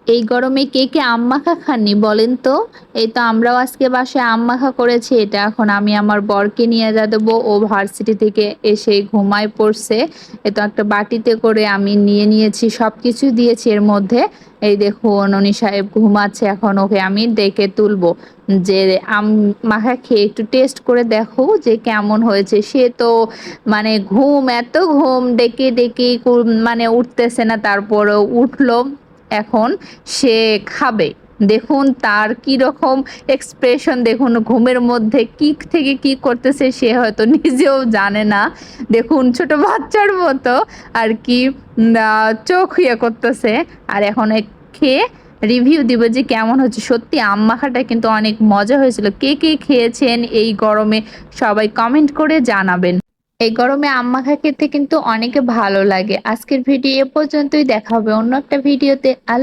এই গরমে কে কে আম মাখা খাননি বলেন তো? এই তো আমরাও আজকে বাসায় আম মাখা করেছি। এটা এখন আমি আমার বরকে নিয়ে দেবো। ও ভার্সিটি থেকে এসে ঘুমায় পড়ছে। এ তো একটা বাটিতে করে আমি নিয়ে নিয়েছি। সবকিছু দিয়েছি এর মধ্যে। এই দেখুন উনি সাহেব ঘুমাচ্ছে, এখন ওকে আমি ডেকে তুলবো। যে আম মাখা খেয়ে একটু টেস্ট করে দেখো যে কেমন হয়েছে। সে তো মানে ঘুম, এত ঘুম ডেকে মানে উঠতেছে না, তারপরেও উঠলো। এখন সে খাবে। দেখুন তার কি রকম এক্সপ্রেশন, দেখুন ঘুমের মধ্যে কি থেকে কি করতেছে সে হয়তো নিজেও জানে না। দেখুন ছোট বাচ্চার মতো আর কি চোখ ইয়ে করতেছে। আর এখন খেয়ে রিভিউ দিব যে কেমন হচ্ছে। সত্যি আম মাখাটা কিন্তু অনেক মজা হয়েছিল। কে কে খেয়েছেন এই গরমে সবাই কমেন্ট করে জানাবেন। এই গরমে আম মাখা খেতে কিন্তু অনেকে ভালো লাগে। আজকের ভিডিও এ পর্যন্তই, দেখা হবে অন্য একটা ভিডিওতে। আল্লাহ